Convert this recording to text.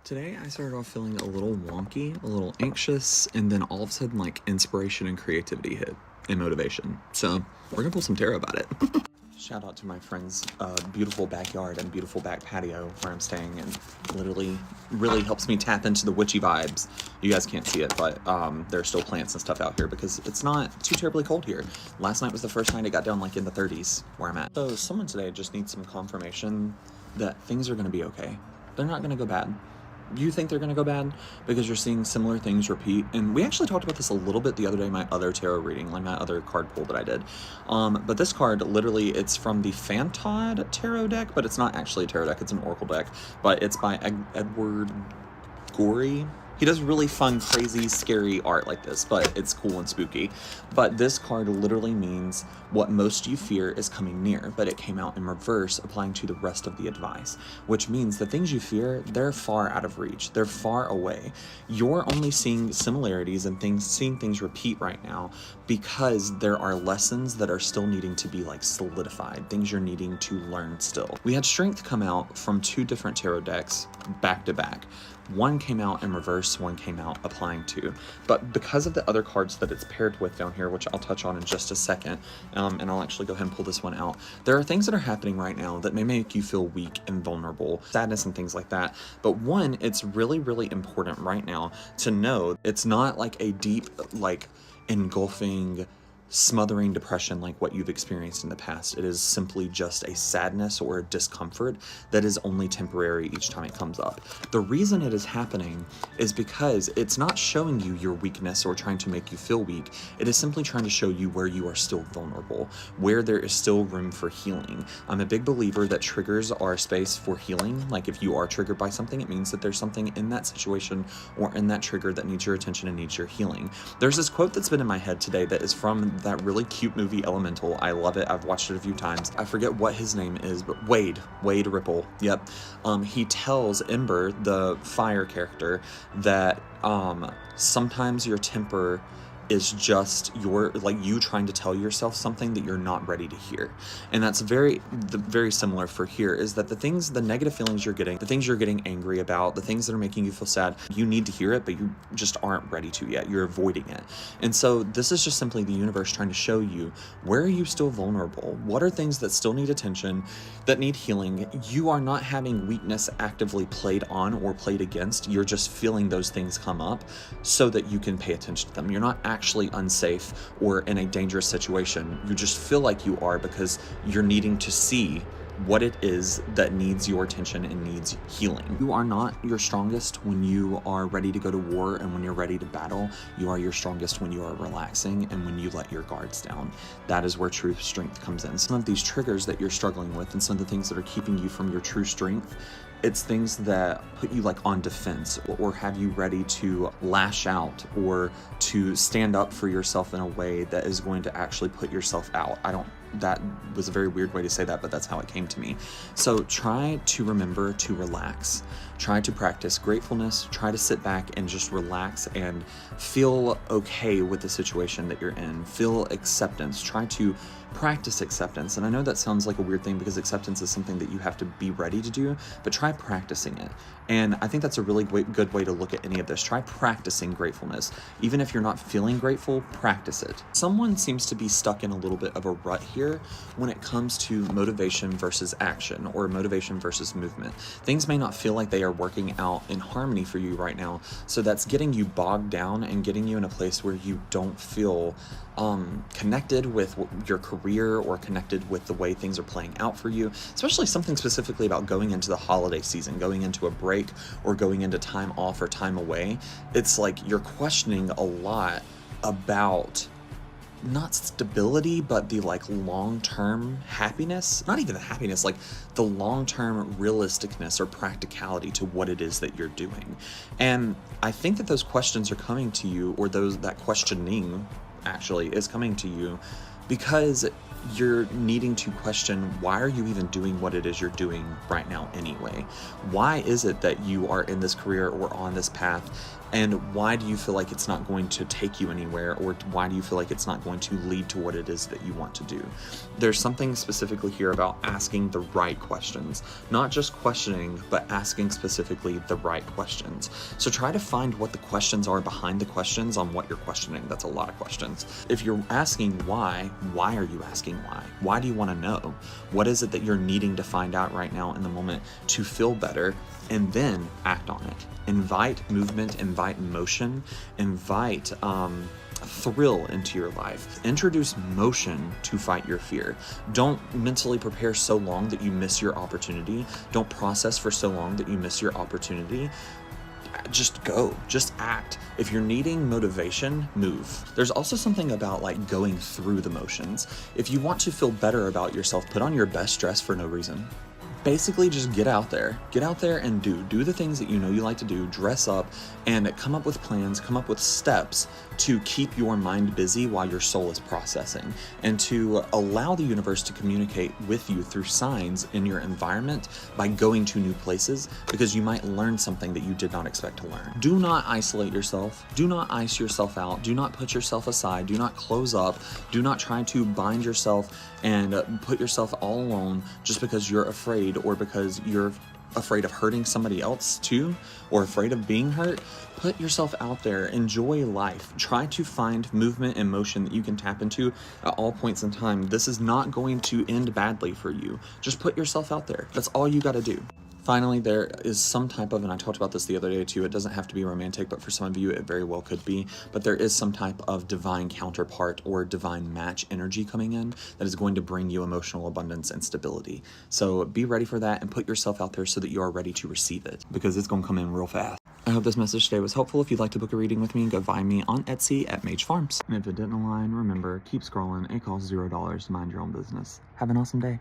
Today I started off feeling a little wonky, a little anxious, and then all of a sudden like inspiration and creativity hit and motivation. So we're gonna pull some tarot about it. Shout out to my friend's beautiful backyard and beautiful back patio where I'm staying, and literally really helps me tap into the witchy vibes. You guys can't see it, but there's still plants and stuff out here because it's not too terribly cold here. Last night was the first night it got down like in the 30s where I'm at. So someone today just needs some confirmation that things are gonna be okay. They're not gonna go bad. You think they're going to go bad because you're seeing similar things repeat. And we actually talked about this a little bit the other day, my other tarot reading, like my other card pull that I did. But this card, literally, it's from the Fantod tarot deck, but it's not actually a tarot deck. It's an oracle deck, but it's by Edward Gorey. He does really fun, crazy, scary art like this, but it's cool and spooky. But this card literally means what most you fear is coming near, but it came out in reverse, applying to the rest of the advice, which means the things you fear, they're far out of reach. They're far away. You're only seeing similarities and seeing things repeat right now because there are lessons that are still needing to be like solidified, things you're needing to learn still. We had Strength come out from two different tarot decks back to back. One came out in reverse, one came out applying to. But because of the other cards that it's paired with down here, which I'll touch on in just a second, and I'll actually go ahead and pull this one out, there are things that are happening right now that may make you feel weak and vulnerable, sadness and things like that. But one, it's really, really important right now to know it's not like a deep, like engulfing, smothering depression like what you've experienced in the past. It is simply just a sadness or a discomfort that is only temporary each time it comes up. The reason it is happening is because it's not showing you your weakness or trying to make you feel weak. It is simply trying to show you where you are still vulnerable, where there is still room for healing. I'm a big believer that triggers are a space for healing. Like if you are triggered by something, it means that there's something in that situation or in that trigger that needs your attention and needs your healing. There's this quote that's been in my head today that is from that really cute movie Elemental. I love it. I've watched it a few times. I forget what his name is, but Wade Ripple. Yep. He tells Ember, the fire character, that sometimes your temper is just you trying to tell yourself something that you're not ready to hear. And that's very similar for here, is that the negative feelings you're getting, the things you're getting angry about, the things that are making you feel sad, you need to hear it, but you just aren't ready to yet. You're avoiding it. And so this is just simply the universe trying to show you, where are you still vulnerable? What are things that still need attention, that need healing? You are not having weakness actively played on or played against. You're just feeling those things come up so that you can pay attention to them. You're not actually unsafe or in a dangerous situation. You just feel like you are because you're needing to see what it is that needs your attention and needs healing. You are not your strongest when you are ready to go to war and when you're ready to battle. You are your strongest when you are relaxing and when you let your guards down. That is where true strength comes in. Some of these triggers that you're struggling with and some of the things that are keeping you from your true strength, it's things that put you like on defense or have you ready to lash out or to stand up for yourself in a way that is going to actually put yourself out. That was a very weird way to say that, but that's how it came to me. So try to remember to relax. Try to practice gratefulness. Try to sit back and just relax and feel okay with the situation that you're in. Feel acceptance. Try to practice acceptance. And I know that sounds like a weird thing because acceptance is something that you have to be ready to do, but try practicing it. And I think that's a really good way to look at any of this. Try practicing gratefulness. Even if you're not feeling grateful, practice it. Someone seems to be stuck in a little bit of a rut here when it comes to motivation versus action or motivation versus movement. Things may not feel like they are working out in harmony for you right now. So that's getting you bogged down and getting you in a place where you don't feel connected with your career or connected with the way things are playing out for you, especially something specifically about going into the holiday season, going into a break or going into time off or time away. It's like you're questioning a lot about not stability, but the like long-term happiness, not even the happiness, like the long-term realisticness or practicality to what it is that you're doing. And I think that those questions are coming to you, or that questioning actually is coming to you because you're needing to question, why are you even doing what it is you're doing right now anyway? Why is it that you are in this career or on this path? And why do you feel like it's not going to take you anywhere? Or why do you feel like it's not going to lead to what it is that you want to do? There's something specifically here about asking the right questions, not just questioning, but asking specifically the right questions. So try to find what the questions are behind the questions on what you're questioning. That's a lot of questions. If you're asking why are you asking why? Why do you want to know? What is it that you're needing to find out right now in the moment to feel better? And then act on it. Invite movement, invite motion, invite thrill into your life. Introduce motion to fight your fear. Don't mentally prepare so long that you miss your opportunity. Don't process for so long that you miss your opportunity. Just go, just act. If you're needing motivation, move. There's also something about like going through the motions. If you want to feel better about yourself, put on your best dress for no reason. Basically just get out there and do the things that you know you like to do, dress up and come up with plans, come up with steps to keep your mind busy while your soul is processing, and to allow the universe to communicate with you through signs in your environment by going to new places, because you might learn something that you did not expect to learn. Do not isolate yourself. Do not ice yourself out. Do not put yourself aside. Do not close up. Do not try to bind yourself and put yourself all alone just because you're afraid, or because you're afraid of hurting somebody else too, or afraid of being hurt. Put yourself out there, enjoy life, try to find movement and motion that you can tap into at all points in time. This is not going to end badly for you. Just put yourself out there. That's all you got to do. Finally, there is some type of, and I talked about this the other day too, it doesn't have to be romantic, but for some of you it very well could be, but there is some type of divine counterpart or divine match energy coming in that is going to bring you emotional abundance and stability. So be ready for that and put yourself out there so that you are ready to receive it, because it's going to come in real fast. I hope this message today was helpful. If you'd like to book a reading with me, go find me on Etsy at Mage Farms. And if it didn't align, remember, keep scrolling. It costs $0 to mind your own business. Have an awesome day.